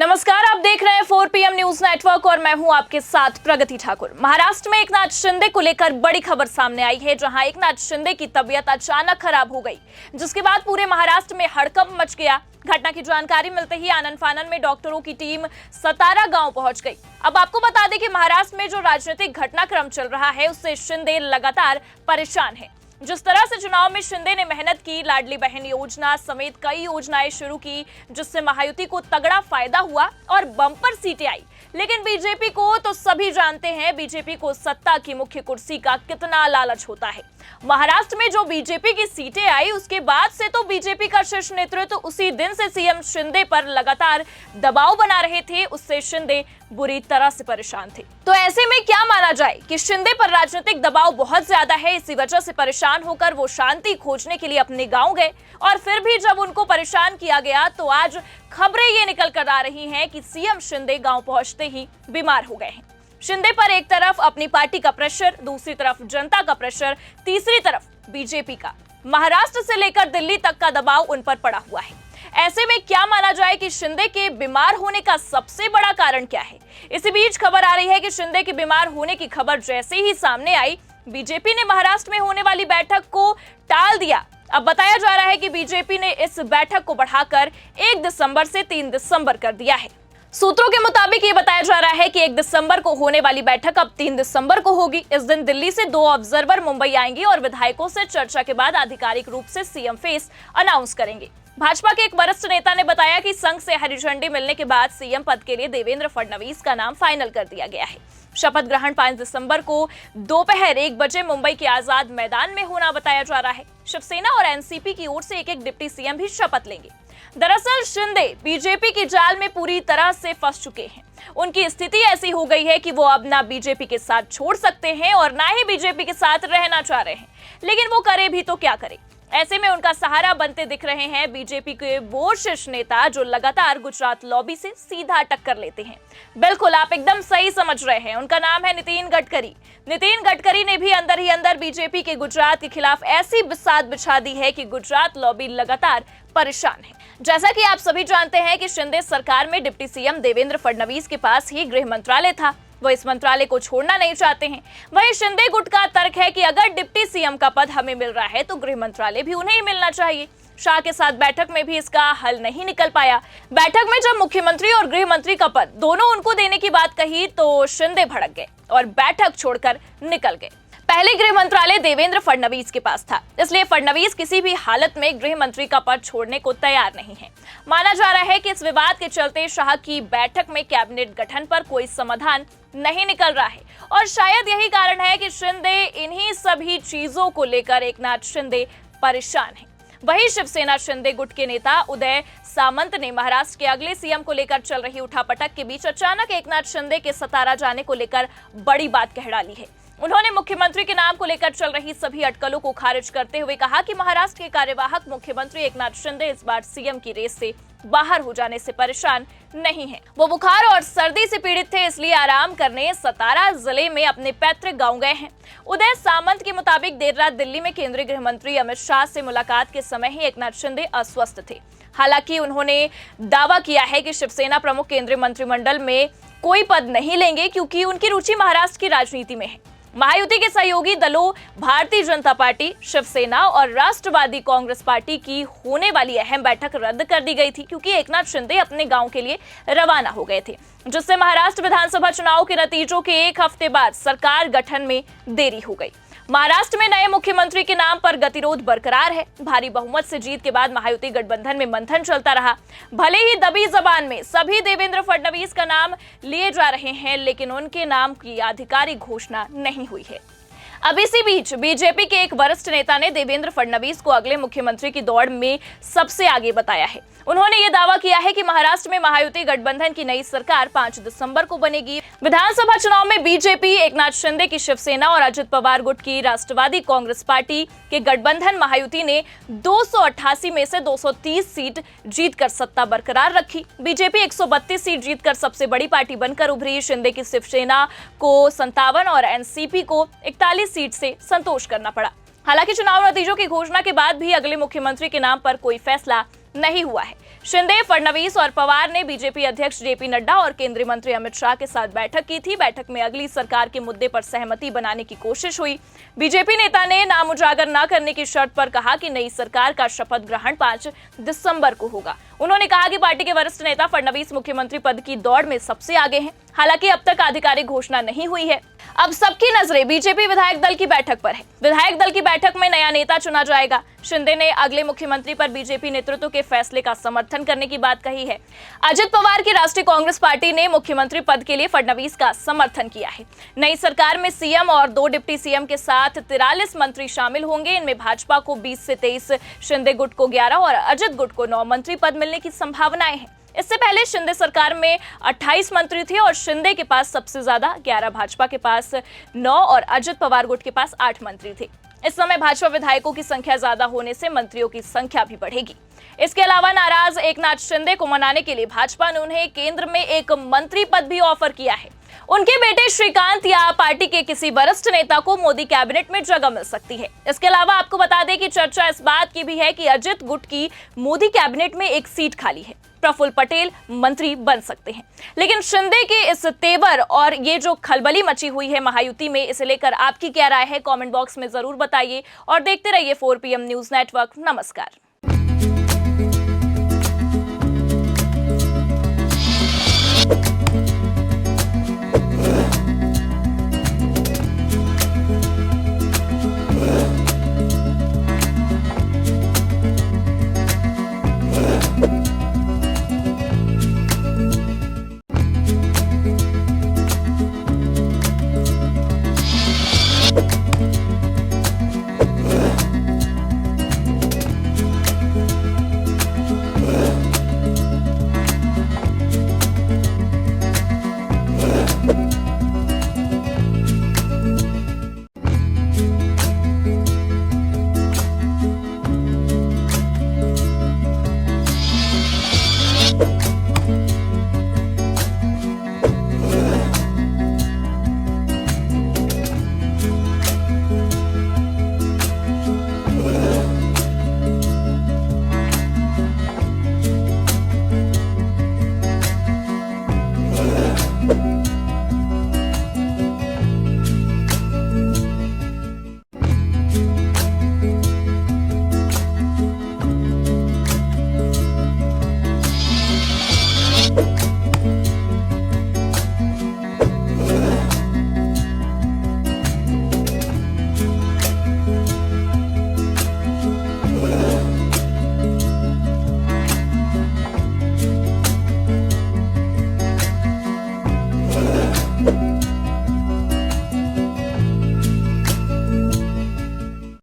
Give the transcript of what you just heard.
नमस्कार, आप देख रहे हैं 4 PM न्यूज नेटवर्क और मैं हूं आपके साथ प्रगति ठाकुर। महाराष्ट्र में एकनाथ शिंदे को लेकर बड़ी खबर सामने आई है, जहां एकनाथ शिंदे की तबीयत अचानक खराब हो गई, जिसके बाद पूरे महाराष्ट्र में हड़कंप मच गया। घटना की जानकारी मिलते ही आनन फानन में डॉक्टरों की टीम सतारा गांव पहुंच गई। अब आपको बता दें कि महाराष्ट्र में जो राजनीतिक घटनाक्रम चल रहा है, उससे शिंदे लगातार परेशान है। जिस तरह से चुनाव में शिंदे ने मेहनत की, लाडली बहन योजना समेत कई योजनाएं शुरू की, जिससे महायुति को तगड़ा फायदा हुआ और बम्पर सीटें आई। लेकिन बीजेपी को तो सभी जानते हैं, बीजेपी को सत्ता की मुख्य कुर्सी का कितना लालच होता है। महाराष्ट्र में जो बीजेपी की सीटें आई, उसके बाद से तो बीजेपी का शीर्ष नेतृत्व उसी दिन से सीएम शिंदे पर लगातार दबाव बना रहे थे। उससे शिंदे बुरी तरह से परेशान थे। तो ऐसे में क्या माना जाए कि शिंदे पर राजनीतिक दबाव बहुत ज्यादा है। इसी वजह से परेशान होकर वो शांति खोजने के लिए अपने गांव गए, और फिर भी जब उनको परेशान किया गया तो आज खबरें ये निकल कर आ रही हैं कि सीएम शिंदे गांव पहुंचते ही बीमार हो गए हैं। शिंदे पर एक तरफ अपनी पार्टी का प्रेशर, दूसरी तरफ जनता का प्रेशर, तीसरी तरफ बीजेपी का, महाराष्ट्र से लेकर दिल्ली तक का दबाव उन पर पड़ा हुआ है। ऐसे में क्या माना जाए कि शिंदे के बीमार होने का सबसे बड़ा कारण क्या है? इसी बीच खबर आ रही है कि शिंदे के बीमार होने की खबर जैसे ही सामने आई, बीजेपी ने महाराष्ट्र में होने वाली बैठक को टाल दिया। अब बताया जा रहा है कि बीजेपी ने इस बैठक को बढ़ाकर 1 दिसंबर से 3 दिसंबर कर दिया है। सूत्रों के मुताबिक ये बताया जा रहा है कि 1 दिसंबर को होने वाली बैठक अब 3 दिसंबर को होगी। इस दिन दिल्ली से 2 ऑब्जर्वर मुंबई आएंगे और विधायकों से चर्चा के बाद आधिकारिक रूप से सीएम फेस अनाउंस करेंगे। भाजपा के एक वरिष्ठ नेता ने बताया कि संघ से हरी झंडी मिलने के बाद सीएम पद के लिए देवेंद्र फडणवीस का नाम फाइनल कर दिया गया है। शपथ ग्रहण 5 दिसंबर को दोपहर 1 बजे मुंबई के आजाद मैदान में होना बताया जा रहा है। शिवसेना और एनसीपी की ओर से एक डिप्टी सीएम भी शपथ लेंगे। दरअसल शिंदे बीजेपी की जाल में पूरी तरह से फंस चुके हैं। उनकी स्थिति ऐसी हो गई है कि वो अब ना बीजेपी के साथ छोड़ सकते हैं और ना ही बीजेपी के साथ रहना चाह रहे हैं। लेकिन वो करे भी तो क्या करे? ऐसे में उनका सहारा बनते दिख रहे हैं बीजेपी के वो शीर्ष नेता जो लगातार गुजरात लॉबी से सीधा टक्कर लेते हैं। बिल्कुल, आप एकदम सही समझ रहे हैं, उनका नाम है नितिन गडकरी। नितिन गडकरी ने भी अंदर ही अंदर बीजेपी के गुजरात के खिलाफ ऐसी बिसात बिछा दी है कि गुजरात लॉबी लगातार परेशान है। जैसा कि आप सभी जानते हैं कि शिंदे सरकार में डिप्टी सीएम देवेंद्र फडणवीस के पास ही गृह मंत्रालय था। वो इस मंत्रालय को छोड़ना नहीं चाहते हैं। वहीं शिंदे गुट का तर्क है कि अगर डिप्टी सीएम का पद हमें मिल रहा है तो गृह मंत्रालय भी उन्हें ही मिलना चाहिए। शाह के साथ बैठक में भी इसका हल नहीं निकल पाया। बैठक में जब मुख्यमंत्री और गृह मंत्री का पद दोनों उनको देने की बात कही तो शिंदे भड़क गए और बैठक छोड़कर निकल गए। पहले गृह मंत्रालय देवेंद्र फडणवीस के पास था, इसलिए फडणवीस किसी भी हालत में गृह मंत्री का पद छोड़ने को तैयार नहीं है। माना जा रहा है कि इस विवाद के चलते शाह की बैठक में कैबिनेट गठन पर कोई समाधान नहीं निकल रहा है, और शायद यही कारण है कि शिंदे इन्हीं सभी चीजों को लेकर एकनाथ शिंदे परेशान है। वही शिवसेना शिंदे गुट के नेता उदय सामंत ने महाराष्ट्र के अगले सीएम को लेकर चल रही उठापटक के बीच अचानक एकनाथ शिंदे के सतारा जाने को लेकर बड़ी बात कह डाली है। उन्होंने मुख्यमंत्री के नाम को लेकर चल रही सभी अटकलों को खारिज करते हुए कहा कि महाराष्ट्र के कार्यवाहक मुख्यमंत्री एकनाथ शिंदे इस बार सीएम की रेस से बाहर हो जाने से परेशान नहीं हैं। वो बुखार और सर्दी से पीड़ित थे, इसलिए आराम करने सतारा जिले में अपने पैतृक गांव गए हैं। उदय सामंत के मुताबिक देर रात दिल्ली में केंद्रीय गृह मंत्री अमित शाह से मुलाकात के समय ही एकनाथ शिंदे अस्वस्थ थे। हालांकि उन्होंने दावा किया है कि शिवसेना प्रमुख केंद्रीय मंत्रिमंडल में कोई पद नहीं लेंगे, क्योंकि उनकी रुचि महाराष्ट्र की राजनीति में है। महायुति के सहयोगी दलों भारतीय जनता पार्टी, शिवसेना और राष्ट्रवादी कांग्रेस पार्टी की होने वाली अहम बैठक रद्द कर दी गई थी, क्योंकि एकनाथ शिंदे अपने गांव के लिए रवाना हो गए थे, जिससे महाराष्ट्र विधानसभा चुनाव के नतीजों के 1 हफ्ते बाद सरकार गठन में देरी हो गई। महाराष्ट्र में नए मुख्यमंत्री के नाम पर गतिरोध बरकरार है। भारी बहुमत से जीत के बाद महायुति गठबंधन में मंथन चलता रहा। भले ही दबी जबान में सभी देवेंद्र फडणवीस का नाम लिए जा रहे हैं, लेकिन उनके नाम की आधिकारिक घोषणा नहीं हुई है। अब इसी बीच बीजेपी के एक वरिष्ठ नेता ने देवेंद्र फडणवीस को अगले मुख्यमंत्री की दौड़ में सबसे आगे बताया है। उन्होंने ये दावा किया है कि महाराष्ट्र में महायुति गठबंधन की नई सरकार 5 दिसंबर को बनेगी। विधानसभा चुनाव में बीजेपी, एकनाथ शिंदे की शिवसेना और अजित पवार गुट की राष्ट्रवादी कांग्रेस पार्टी के गठबंधन महायुति ने 288 में से 230 सीट जीतकर सत्ता बरकरार रखी। बीजेपी 132 सीट जीतकर सबसे बड़ी पार्टी बनकर उभरी। शिंदे की शिवसेना को 57 और एनसीपी को 41 सीट से संतोष करना पड़ा। हालांकि चुनाव नतीजों की घोषणा के बाद भी अगले मुख्यमंत्री के नाम पर कोई फैसला नहीं हुआ है। शिंदे, फडणवीस और पवार ने बीजेपी अध्यक्ष जेपी नड्डा और केंद्रीय मंत्री अमित शाह के साथ बैठक की थी। बैठक में अगली सरकार के मुद्दे पर सहमति बनाने की कोशिश हुई। बीजेपी नेता ने नाम उजागर न करने की शर्त पर कहा कि नई सरकार का शपथ ग्रहण 5 दिसंबर को होगा। उन्होंने कहा कि पार्टी के वरिष्ठ नेता फडणवीस मुख्यमंत्री पद की दौड़ में सबसे आगे हैं। हालांकि अब तक आधिकारिक घोषणा नहीं हुई है। अब सबकी नजरें बीजेपी विधायक दल की बैठक पर है। विधायक दल की बैठक में नया नेता चुना जाएगा। शिंदे ने अगले मुख्यमंत्री पर बीजेपी नेतृत्व के फैसले का समर्थन करने की बात कही है। अजित पवार की राष्ट्रीय कांग्रेस पार्टी ने मुख्यमंत्री पद के लिए फडणवीस का समर्थन किया है। नई सरकार में सीएम और 2 डिप्टी सीएम के साथ 43 मंत्री शामिल होंगे। इनमें भाजपा को 20 से 23, शिंदे गुट को 11 और अजित गुट को 9 मंत्री पद मिलने की संभावनाएं हैं। इससे पहले शिंदे सरकार में 28 मंत्री थे और शिंदे के पास सबसे ज्यादा 11, भाजपा के पास 9 और अजित पवार गुट के पास 8 मंत्री थे। इस समय भाजपा विधायकों की संख्या ज्यादा होने से मंत्रियों की संख्या भी बढ़ेगी। इसके अलावा नाराज एकनाथ शिंदे को मनाने के लिए भाजपा ने उन्हें केंद्र में एक मंत्री पद भी ऑफर किया है। उनके बेटे श्रीकांत या पार्टी के किसी वरिष्ठ नेता को मोदी कैबिनेट में जगह मिल सकती है। इसके अलावा आपको बता दें कि चर्चा इस बात की भी है कि अजित गुट की मोदी कैबिनेट में एक सीट खाली है। प्रफुल्ल पटेल मंत्री बन सकते हैं। लेकिन शिंदे के इस तेवर और ये जो खलबली मची हुई है महायुति में, इसे लेकर आपकी क्या राय है, कमेंट बॉक्स में जरूर बताइए और देखते रहिए 4 PM न्यूज नेटवर्क। नमस्कार।